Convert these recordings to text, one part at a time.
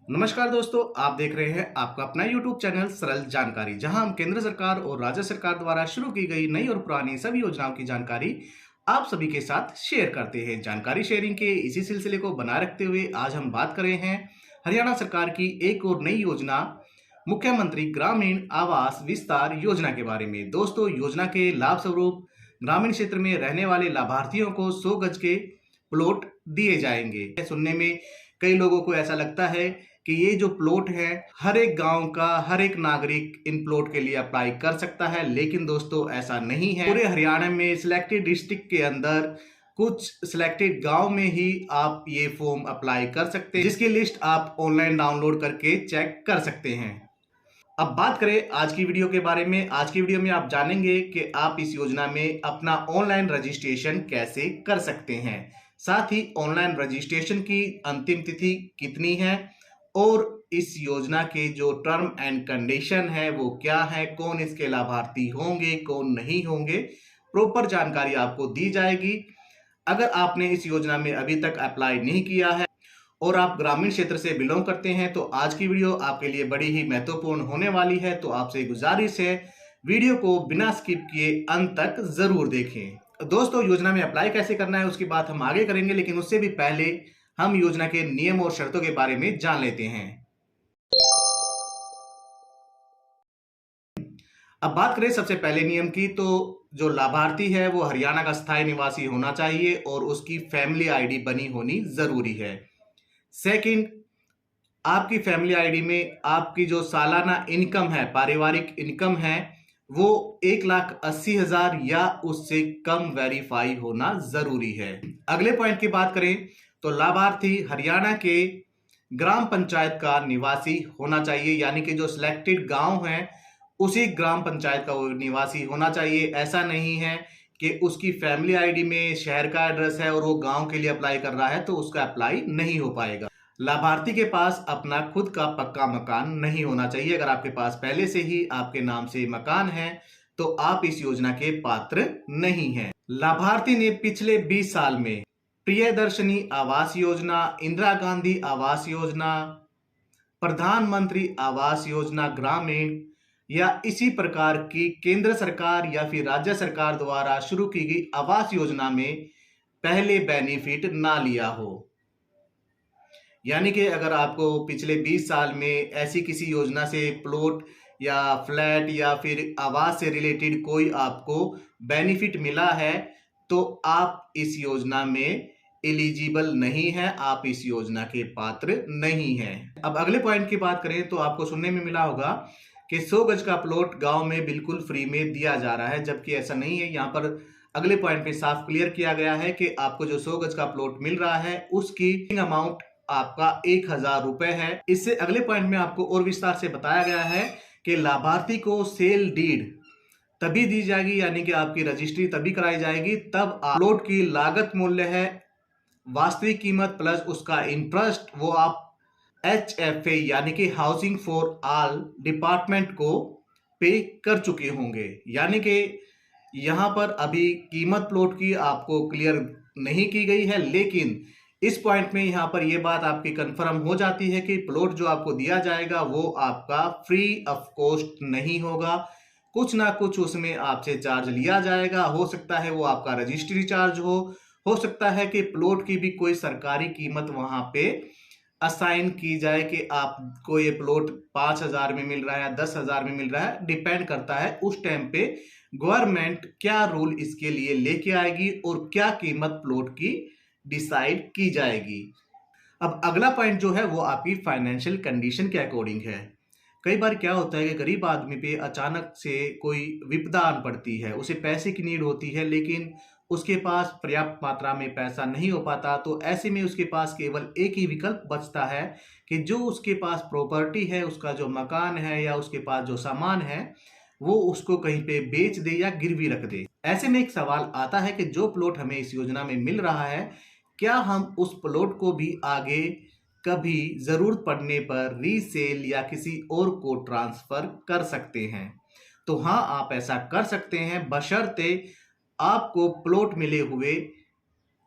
नमस्कार दोस्तों, आप देख रहे हैं आपका अपना YouTube चैनल सरल जानकारी, जहां हम केंद्र सरकार और राज्य सरकार द्वारा शुरू की गई नई और पुरानी सभी योजनाओं की जानकारी आप सभी के साथ शेयर करते हैं। जानकारी शेयरिंग के इसी सिलसिले को बनाए रखते हुए आज हम बात कर रहे हैं हरियाणा सरकार की एक और नई योजना मुख्यमंत्री ग्रामीण आवास विस्तार योजना के बारे में। दोस्तों, योजना के लाभ स्वरूप ग्रामीण क्षेत्र में रहने वाले लाभार्थियों को 100 गज के प्लॉट दिए जाएंगे। सुनने में कई लोगों को ऐसा लगता है कि ये जो प्लॉट है हर एक गांव का हर एक नागरिक इन प्लॉट के लिए अप्लाई कर सकता है, लेकिन दोस्तों ऐसा नहीं है। पूरे हरियाणा में सिलेक्टेड डिस्ट्रिक्ट के अंदर कुछ सिलेक्टेड गांव में ही आप ये फॉर्म अप्लाई कर सकते हैं, जिसकी लिस्ट आप ऑनलाइन डाउनलोड करके चेक कर सकते हैं। अब बात करें आज की वीडियो के बारे में। आज की वीडियो में आप जानेंगे कि आप इस योजना में अपना ऑनलाइन रजिस्ट्रेशन कैसे कर सकते हैं, साथ ही ऑनलाइन रजिस्ट्रेशन की अंतिम तिथि कितनी है और इस योजना के जो टर्म एंड कंडीशन है वो क्या है, कौन इसके लाभार्थी होंगे कौन नहीं होंगे, प्रॉपर जानकारी आपको दी जाएगी। अगर आपने इस योजना में अभी तक अप्लाई नहीं किया है और आप ग्रामीण क्षेत्र से बिलोंग करते हैं तो आज की वीडियो आपके लिए बड़ी ही महत्वपूर्ण होने वाली है। तो आपसे गुजारिश है, वीडियो को बिना स्किप किए अंत तक जरूर देखें। दोस्तों, योजना में अप्लाई कैसे करना है उसकी बात हम आगे करेंगे, लेकिन उससे भी पहले हम योजना के नियम और शर्तों के बारे में जान लेते हैं। अब बात करें सबसे पहले नियम की, तो जो लाभार्थी है वो हरियाणा का स्थायी निवासी होना चाहिए और उसकी फैमिली आईडी बनी होनी जरूरी है। सेकंड, आपकी फैमिली आईडी में आपकी जो सालाना इनकम है, पारिवारिक इनकम है, वो 1,80,000 या उससे कम वेरीफाई होना जरूरी है। अगले पॉइंट की बात करें तो लाभार्थी हरियाणा के ग्राम पंचायत का निवासी होना चाहिए, यानी कि जो सिलेक्टेड गांव है उसी ग्राम पंचायत का वो निवासी होना चाहिए। ऐसा नहीं है कि उसकी फैमिली आईडी में शहर का एड्रेस है और वो गांव के लिए अप्लाई कर रहा है तो उसका अप्लाई नहीं हो पाएगा। लाभार्थी के पास अपना खुद का पक्का मकान नहीं होना चाहिए। अगर आपके पास पहले से ही आपके नाम से मकान है तो आप इस योजना के पात्र नहीं हैं। लाभार्थी ने पिछले 20 साल में प्रियदर्शनी आवास योजना, इंदिरा गांधी आवास योजना, प्रधानमंत्री आवास योजना ग्रामीण या इसी प्रकार की केंद्र सरकार या फिर राज्य सरकार द्वारा शुरू की गई आवास योजना में पहले बेनिफिट ना लिया हो। यानी कि अगर आपको पिछले 20 साल में ऐसी किसी योजना से प्लॉट या फ्लैट या फिर आवास से रिलेटेड कोई आपको बेनिफिट मिला है तो आप इस योजना में एलिजिबल नहीं है, आप इस योजना के पात्र नहीं हैं। अब अगले पॉइंट की बात करें तो आपको सुनने में मिला होगा कि 100 गज का प्लॉट गांव में बिल्कुल फ्री में दिया जा रहा है, जबकि ऐसा नहीं है। यहाँ पर अगले पॉइंट पे साफ क्लियर किया गया है कि आपको जो 100 गज का प्लॉट मिल रहा है उसकी अमाउंट आपका 1,000 रुपए है। इससे अगले पॉइंट में आपको और विस्तार से बताया गया है कि लाभार्थी को सेल डीड तभी दी जाएगी, यानी कि आपकी रजिस्ट्री तभी कराई जाएगी तब प्लॉट की लागत मूल्य है वास्तविक कीमत प्लस उसका इंटरेस्ट वो आप HFA यानी कि हाउसिंग फॉर ऑल डिपार्टमेंट को पे कर चुके होंगे। यानी कि यहाँ पर अभी कीमत प्लॉट की आपको क्लियर नहीं की गई है, लेकिन इस पॉइंट में यहाँ पर यह बात आपकी कंफर्म हो जाती है कि प्लॉट जो आपको दिया जाएगा वो आपका फ्री ऑफ कॉस्ट नहीं होगा, कुछ ना कुछ उसमें आपसे चार्ज लिया जाएगा। हो सकता है वो आपका रजिस्ट्री चार्ज हो सकता है कि प्लॉट की भी कोई सरकारी कीमत वहां पे असाइन की जाए कि आपको ये प्लॉट 5,000 में मिल रहा है या 10,000 में मिल रहा है, डिपेंड करता है उस टाइम पे गवर्नमेंट क्या रूल इसके लिए लेके आएगी और क्या कीमत प्लॉट की डिसाइड की जाएगी। अब अगला पॉइंट जो है वो आपकी फाइनेंशियल कंडीशन के अकॉर्डिंग है। कई बार क्या होता है कि गरीब आदमी पे अचानक से कोई विपदा आन पड़ती है, उसे पैसे की नीड होती है लेकिन उसके पास पर्याप्त मात्रा में पैसा नहीं हो पाता, तो ऐसे में उसके पास केवल एक ही विकल्प बचता है कि जो उसके पास प्रॉपर्टी है, उसका जो मकान है या उसके पास जो सामान है वो उसको कहीं पे बेच दे या गिरवी रख दे। ऐसे में एक सवाल आता है कि जो प्लॉट हमें इस योजना में मिल रहा है क्या हम उस प्लॉट को भी आगे कभी जरूरत पड़ने पर रीसेल या किसी और को ट्रांसफर कर सकते हैं? तो हाँ, आप ऐसा कर सकते हैं बशर्ते आपको प्लॉट मिले हुए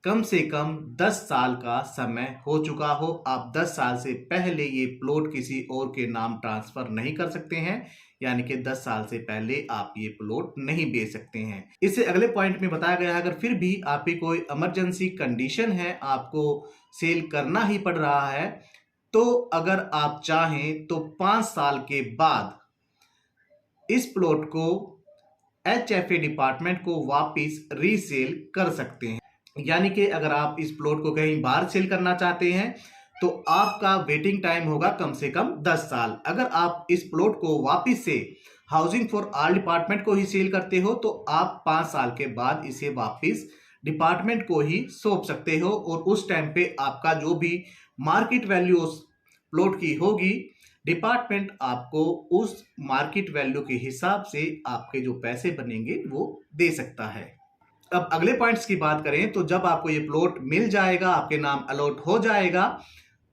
कम से कम 10 साल का समय हो चुका हो। आप 10 साल से पहले ये प्लॉट किसी और के नाम ट्रांसफर नहीं कर सकते हैं, यानी कि 10 साल से पहले आप ये प्लॉट नहीं बेच सकते हैं। इससे अगले पॉइंट में बताया गया है, अगर फिर भी आपकी कोई इमरजेंसी कंडीशन है, आपको सेल करना ही पड़ रहा है, तो अगर आप चाहें तो 5 साल के बाद इस प्लॉट को HFA डिपार्टमेंट को वापस रीसेल कर सकते हैं। यानी कि अगर आप इस प्लॉट को कहीं बाहर सेल करना चाहते हैं तो आपका वेटिंग टाइम होगा कम से कम 10 साल। अगर आप इस प्लॉट को वापस से हाउसिंग फॉर ऑल डिपार्टमेंट को ही सेल करते हो तो आप 5 साल के बाद इसे वापस डिपार्टमेंट को ही सौंप सकते हो, और उस टाइम पे आपका जो भी मार्केट वैल्यू उस प्लॉट की होगी, डिपार्टमेंट आपको उस मार्केट वैल्यू के हिसाब से आपके जो पैसे बनेंगे वो दे सकता है। अब अगले पॉइंट्स की बात करें तो जब आपको ये प्लॉट मिल जाएगा, आपके नाम अलॉट हो जाएगा,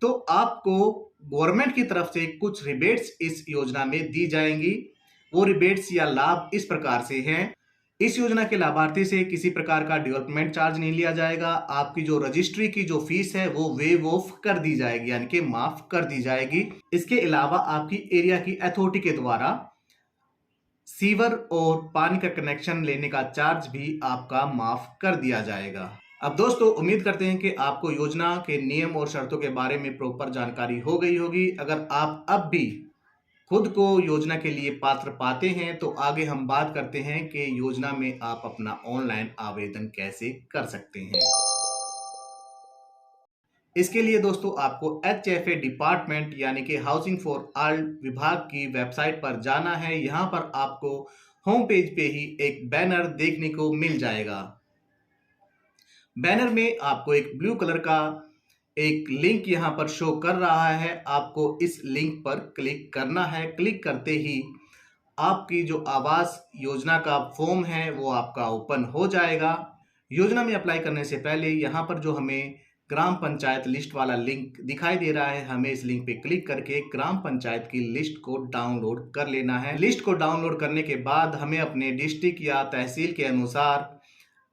तो आपको गवर्नमेंट की तरफ से कुछ रिबेट्स इस योजना में दी जाएंगी। वो रिबेट्स या लाभ इस प्रकार से हैं। इस योजना के लाभार्थी से किसी प्रकार का डेवलपमेंट चार्ज नहीं लिया जाएगा। आपकी जो रजिस्ट्री की जो फीस है वो वेव ऑफ कर दी जाएगी, यानी कि माफ कर दी जाएगी। इसके अलावा आपकी एरिया की अथॉरिटी के द्वारा सीवर और पानी का कनेक्शन लेने का चार्ज भी आपका माफ कर दिया जाएगा। अब दोस्तों, उम्मीद करते हैं कि आपको योजना के नियम और शर्तों के बारे में प्रॉपर जानकारी हो गई होगी। अगर आप अब भी खुद को योजना के लिए पात्र पाते हैं तो आगे हम बात करते हैं कि योजना में आप अपना ऑनलाइन आवेदन कैसे कर सकते हैं। इसके लिए दोस्तों आपको HFA डिपार्टमेंट यानी कि हाउसिंग फॉर ऑल विभाग की वेबसाइट पर जाना है। यहाँ पर आपको होम पेज पे ही एक बैनर देखने को मिल जाएगा। बैनर में आपको एक ब्लू कलर का एक लिंक यहाँ पर शो कर रहा है। आपको इस लिंक पर क्लिक करना है। क्लिक करते ही आपकी जो आवास योजना का फॉर्म है वो आपका ओपन हो जाएगा। योजना में अप्लाई करने से पहले यहाँ पर जो हमें ग्राम पंचायत लिस्ट वाला लिंक दिखाई दे रहा है, हमें इस लिंक पे क्लिक करके ग्राम पंचायत की लिस्ट को डाउनलोड कर लेना है। लिस्ट को डाउनलोड करने के बाद हमें अपने डिस्ट्रिक्ट या तहसील के अनुसार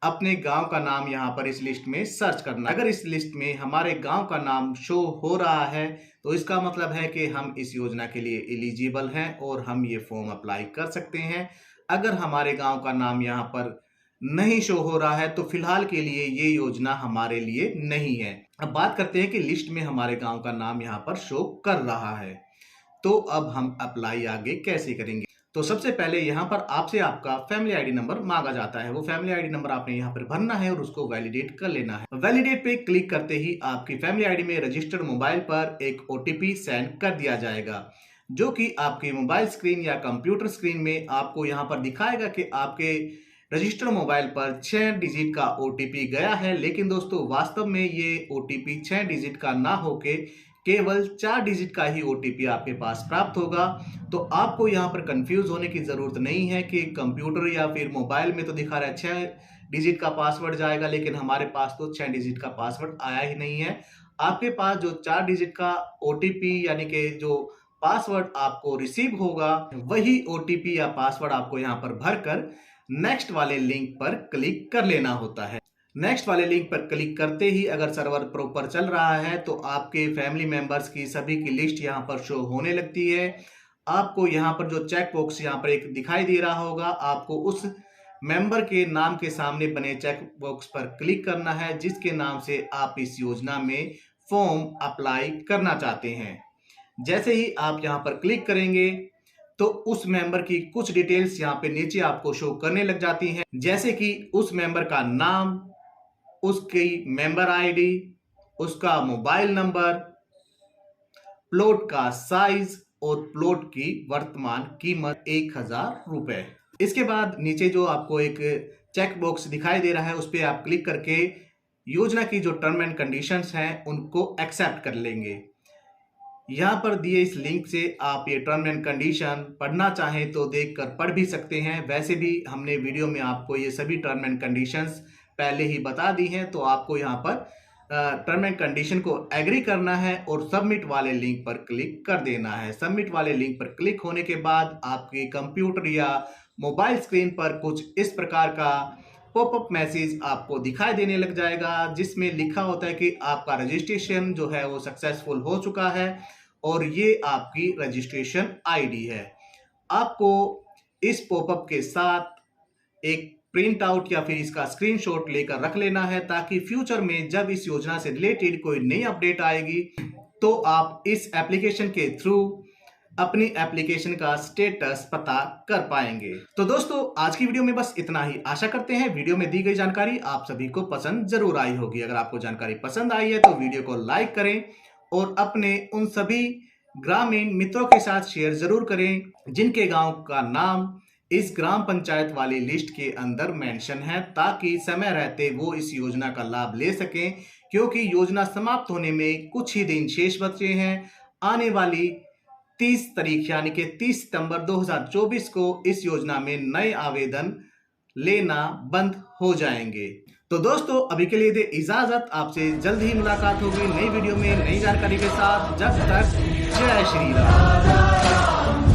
अपने गांव का नाम यहाँ पर इस लिस्ट में सर्च करना। अगर इस लिस्ट में हमारे गांव का नाम शो हो रहा है तो इसका मतलब है कि हम इस योजना के लिए एलिजिबल हैं और हम ये फॉर्म अप्लाई कर सकते हैं। अगर हमारे गांव का नाम यहाँ पर नहीं शो हो रहा है तो फिलहाल के लिए ये योजना हमारे लिए नहीं है। अब बात करते हैं कि लिस्ट में हमारे गांव का नाम यहाँ पर शो कर रहा है, तो अब हम अप्लाई आगे कैसे करेंगे। तो सबसे पहले यहाँ पर आपसे आपका फैमिली आईडी नंबर मांगा जाता है। वो फैमिली आईडी नंबर आपने यहाँ पर भरना है और उसको वैलिडेट कर लेना है। वैलिडेट पे क्लिक करते ही आपकी फैमिली आईडी में रजिस्टर्ड मोबाइल पर एक OTP सेंड कर दिया जाएगा, जो कि आपके मोबाइल स्क्रीन या कंप्यूटर स्क्रीन में आपको यहाँ पर दिखाएगा कि आपके रजिस्टर्ड मोबाइल पर 6 डिजिट का OTP गया है। लेकिन दोस्तों वास्तव में ये OTP 6 डिजिट का ना होके केवल 4 डिजिट का ही OTP आपके पास प्राप्त होगा। तो आपको यहाँ पर कंफ्यूज होने की जरूरत नहीं है कि कंप्यूटर या फिर मोबाइल में तो दिखा रहा है 6 डिजिट का पासवर्ड जाएगा, लेकिन हमारे पास तो 6 डिजिट का पासवर्ड आया ही नहीं है। आपके पास जो 4 डिजिट का OTP यानी कि जो पासवर्ड आपको रिसीव होगा, वही OTP या पासवर्ड आपको यहाँ पर भरकर नेक्स्ट वाले लिंक पर क्लिक कर लेना होता है। नेक्स्ट वाले लिंक पर क्लिक करते ही अगर सर्वर प्रॉपर चल रहा है तो आपके फैमिली मेंबर्स की सभी की लिस्ट यहाँ पर शो होने लगती है। आपको यहाँ पर जो चेक बॉक्स यहाँ पर एक दिखाई दे रहा होगा, आपको उस मेंबर के नाम के सामने बने चेक बॉक्स पर क्लिक करना है जिसके नाम से आप इस योजना में फॉर्म अप्लाई करना चाहते हैं। जैसे ही आप यहाँ पर क्लिक करेंगे तो उस मेंबर की कुछ डिटेल्स यहाँ पे नीचे आपको शो करने लग जाती हैं, जैसे कि उस मेंबर का नाम, उसकी मेंबर आईडी, उसका मोबाइल नंबर, प्लॉट का साइज और प्लॉट की वर्तमान कीमत 1000 रुपए। इसके बाद नीचे जो आपको एक चेक बॉक्स दिखाई दे रहा है उस पर आप क्लिक करके योजना की जो टर्म एंड कंडीशंस हैं उनको एक्सेप्ट कर लेंगे। यहाँ पर दिए इस लिंक से आप ये टर्म एंड कंडीशन पढ़ना चाहें तो देखकर पढ़ भी सकते हैं। वैसे भी हमने वीडियो में आपको ये सभी टर्म एंड कंडीशंस पहले ही बता दी हैं, तो आपको यहाँ पर टर्म एंड कंडीशन को एग्री करना है और सबमिट वाले लिंक पर क्लिक कर देना है। सबमिट वाले लिंक पर क्लिक होने के बाद आपके कंप्यूटर या मोबाइल स्क्रीन पर कुछ इस प्रकार का पॉपअप मैसेज आपको दिखाई देने लग जाएगा, जिसमें लिखा होता है कि आपका रजिस्ट्रेशन जो है वो सक्सेसफुल हो चुका है और ये आपकी रजिस्ट्रेशन आईडी है। आपको इस पॉपअप के साथ एक प्रिंट आउट या फिर इसका स्क्रीनशॉट लेकर रख लेना है, ताकि फ्यूचर में जब इस योजना से रिलेटेड कोई नई अपडेट आएगी तो आप इस एप्लीकेशन के थ्रू अपनी एप्लीकेशन का स्टेटस पता कर पाएंगे। तो दोस्तों आज की वीडियो में बस इतना ही। आशा करते हैं वीडियो में दी गई जानकारी आप सभी को पसंद जरूर आई होगी। अगर आपको जानकारी पसंद आई है तो वीडियो को लाइक करें और अपने उन सभी ग्रामीण मित्रों के साथ शेयर जरूर करें जिनके गांव का नाम इस ग्राम पंचायत वाली लिस्ट के अंदर मेंशन है, ताकि समय रहते वो इस योजना का लाभ ले सकें, क्योंकि योजना समाप्त होने में कुछ ही दिन शेष बचे हैं। आने वाली 30 तारीख यानी कि 30 सितंबर 2024 को इस योजना में नए आवेदन लेना बंद हो जाएंगे। तो दोस्तों अभी के लिए दे इजाजत, आपसे जल्द ही मुलाकात होगी नई वीडियो में नई जानकारी के साथ। जब तक जय श्री राम।